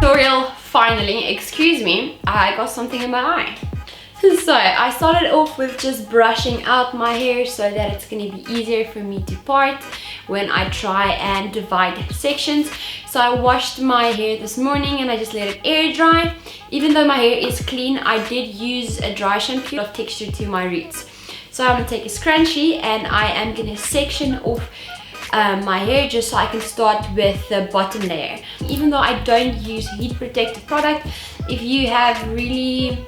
tutorial finally. Excuse me, I got something in my eye. So I started off with just brushing out my hair so that it's going to be easier for me to part when I try and divide sections. So I washed my hair this morning and I just let it air dry. Even though my hair is clean, I did use a dry shampoo of texture to my roots. So I'm going to take a scrunchie and I am going to section off my hair just so I can start with the bottom layer. Even though I don't use heat protective product, if you have really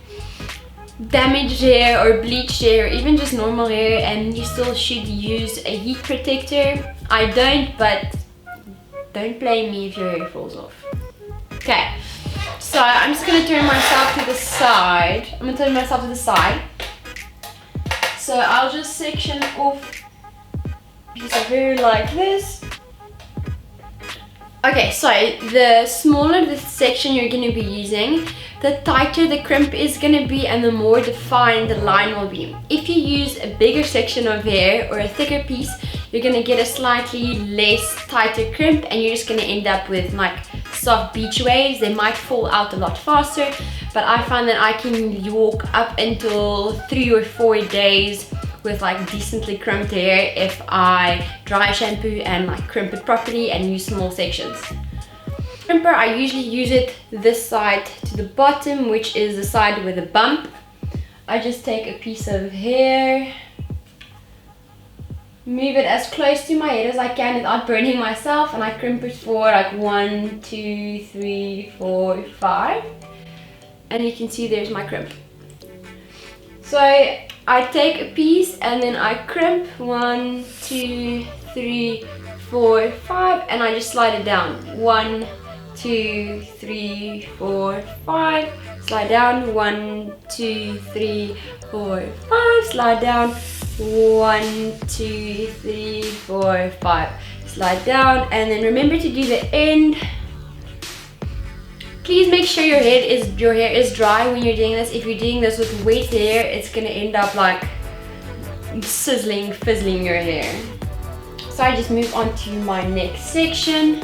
damaged hair or bleached hair or even just normal hair and you still should use a heat protector, I don't, but don't blame me if your hair falls off. Okay, so I'm just gonna turn myself to the side. So I'll just section off a piece of hair like this. Okay, so the smaller the section you're going to be using, the tighter the crimp is going to be and the more defined the line will be. If you use a bigger section of hair or a thicker piece, you're going to get a slightly less tighter crimp and you're just going to end up with like soft beach waves. They might fall out a lot faster, but I find that I can walk up until 3 or 4 days with like decently crimped hair if I dry shampoo and like crimp it properly and use small sections. Crimper, I usually use it this side to the bottom, which is the side with a bump. I just take a piece of hair, move it as close to my head as I can without burning myself, and I crimp it for like 1, 2, 3, 4, 5, and you can see there's my crimp. So I take a piece and then I crimp 1, 2, 3, 4, 5, and I just slide it down. 1, 2, 3, 4, 5, slide down. 1, 2, 3, 4, 5, slide down. 1, 2, 3, 4, 5, slide down, and then remember to do the end. Please make sure your hair is dry when you're doing this. If you're doing this with wet hair, it's gonna end up like fizzling your hair. So I just move on to my next section,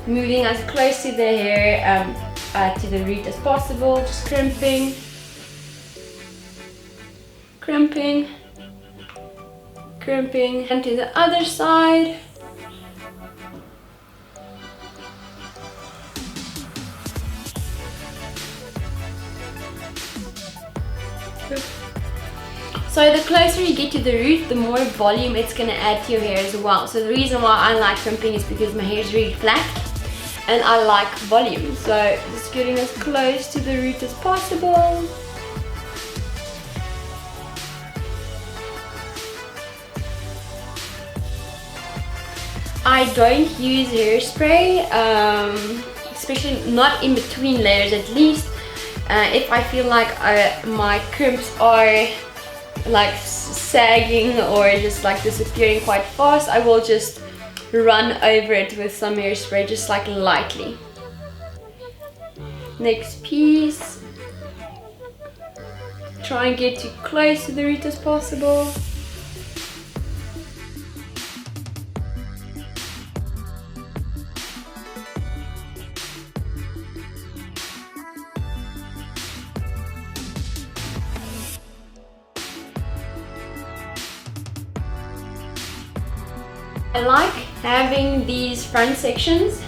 moving as close to the hair, to the root as possible, just crimping, and to the other side. So the closer you get to the root, the more volume it's going to add to your hair as well. So the reason why I like crimping is because my hair is really flat and I like volume. So just getting as close to the root as possible. I don't use hairspray, especially not in between layers at least. If I feel like my crimps are like sagging or just like disappearing quite fast, I will just run over it with some hairspray, just like lightly. Next piece, try and get too close to the root as possible. I like having these front sections.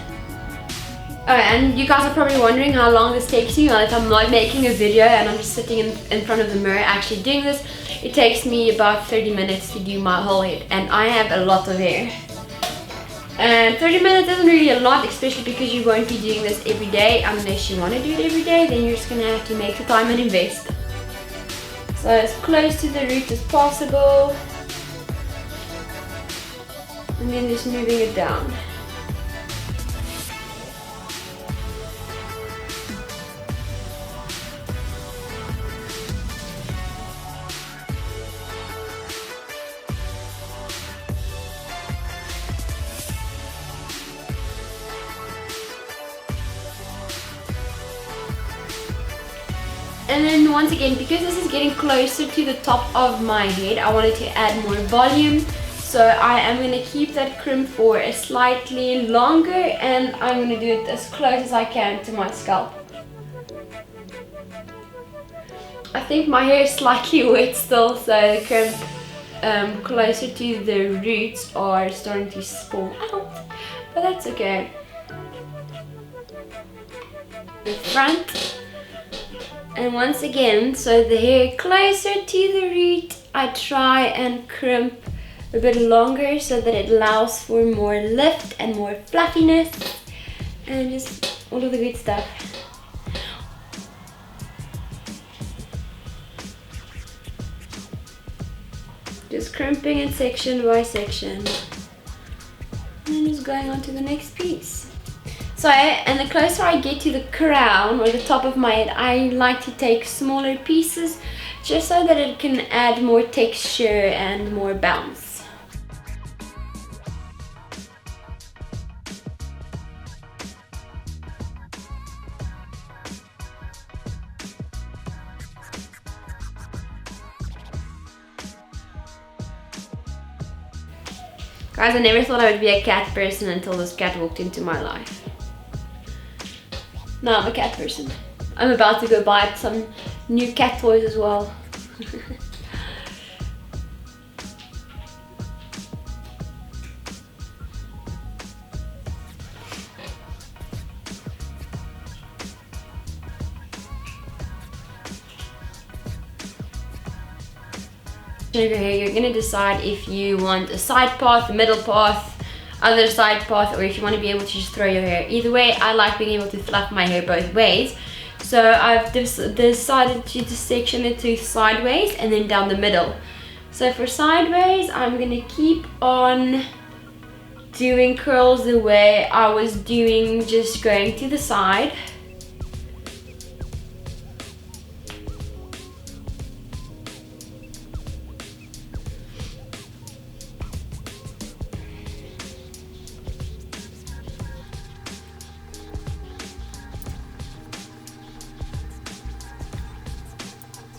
And you guys are probably wondering how long this takes me. Well, if I'm not making a video and I'm just sitting in front of the mirror actually doing this, it takes me about 30 minutes to do my whole head, and I have a lot of hair. And 30 minutes isn't really a lot, especially because you won't be doing this every day. Unless you want to do it every day, then you're just going to have to make the time and invest. So as close to the root as possible. And then just moving it down. And then once again, because this is getting closer to the top of my head, I wanted to add more volume. So So I am going to keep that crimp for a slightly longer, and I'm going to do it as close as I can to my scalp. I think my hair is slightly wet still, so the crimp closer to the roots are starting to fall out, but that's okay. The front, and once again, so the hair closer to the root, I try and crimp a bit longer so that it allows for more lift and more fluffiness and just all of the good stuff. Just crimping it section by section, and then just going on to the next piece. So, and the closer I get to the crown or the top of my head, I like to take smaller pieces just so that it can add more texture and more bounce. Guys, I never thought I would be a cat person until this cat walked into my life. Now I'm a cat person. I'm about to go buy some new cat toys as well. Over here, you're gonna decide if you want a side path, a middle path, other side path, or if you want to be able to just throw your hair. Either way, I like being able to fluff my hair both ways. So I've decided to just section it to sideways and then down the middle. So for sideways, I'm gonna keep on doing curls the way I was doing, just going to the side.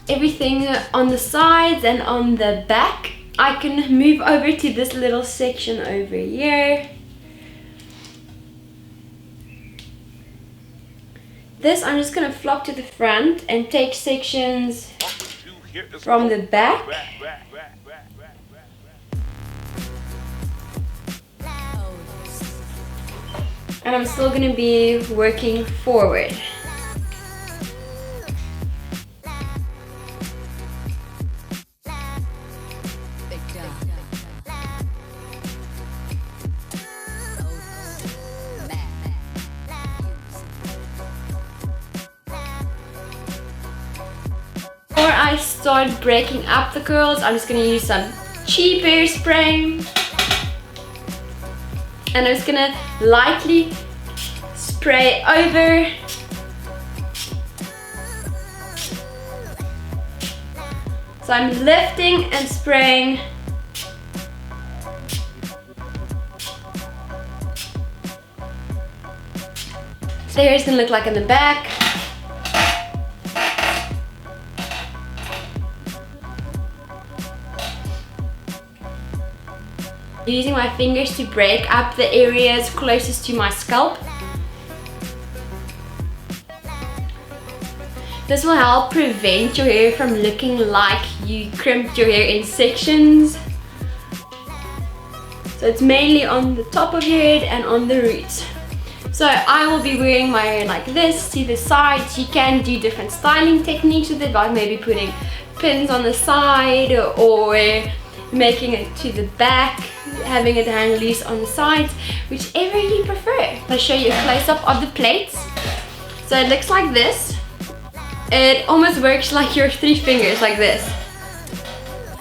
Everything on the sides and on the back, I can move over to this little section over here. This I'm just going to flop to the front and take sections from the back. And I'm still going to be working forward. Before I start breaking up the curls, I'm just going to use some cheap hairspray. And I'm just going to lightly spray over. So I'm lifting and spraying. So the hair is going to look like in the back. Using my fingers to break up the areas closest to my scalp. This will help prevent your hair from looking like you crimped your hair in sections. So it's mainly on the top of your head and on the roots. So I will be wearing my hair like this to the sides. You can do different styling techniques with it, like maybe putting pins on the side or making it to the back, having it hang loose on the sides, whichever you prefer. I'll show you a close-up of the plaits. So it looks like this. It almost works like your 3 fingers, like this.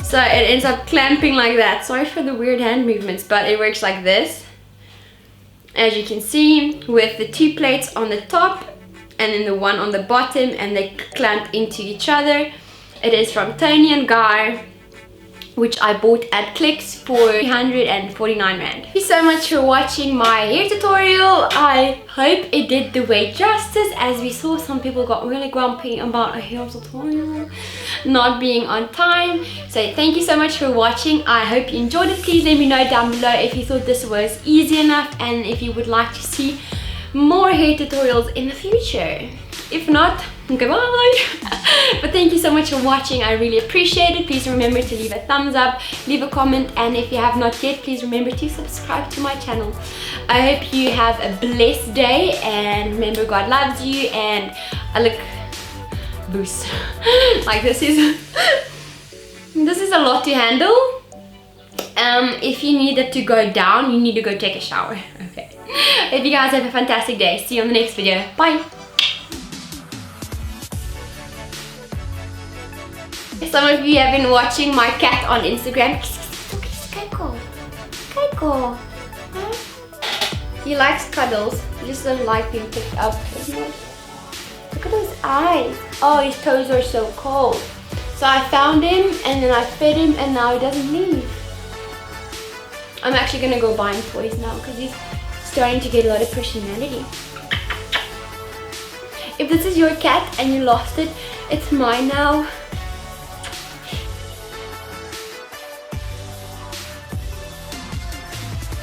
So it ends up clamping like that. Sorry for the weird hand movements, but it works like this. As you can see, with the 2 plates on the top and then the one on the bottom, and they clamp into each other. It is from TONI Guy. which I bought at Clicks for 349 rand. Thank you so much for watching my hair tutorial. I hope it did the weight justice. As we saw, some people got really grumpy about a hair tutorial not being on time. So thank you so much for watching. I hope you enjoyed it. Please let me know down below if you thought this was easy enough and if you would like to see more hair tutorials in the future. If not, goodbye. But thank you so much for watching. I really appreciate it. Please remember to leave a thumbs up, leave a comment, and if you have not yet, please remember to subscribe to my channel. I hope you have a blessed day, and remember, God loves you. And I look boost like this is a lot to handle. If you need it to go down, you need to go take a shower. Okay. Hope you guys have a fantastic day. See you on the next video. Bye. Some of you have been watching my cat on Instagram. Keiko. He likes cuddles. He just doesn't like being picked up. Look at those eyes. Oh, his toes are so cold. So I found him and then I fed him and now he doesn't leave. I'm actually gonna go buy him toys now because he's starting to get a lot of personality. If this is your cat and you lost it, it's mine now.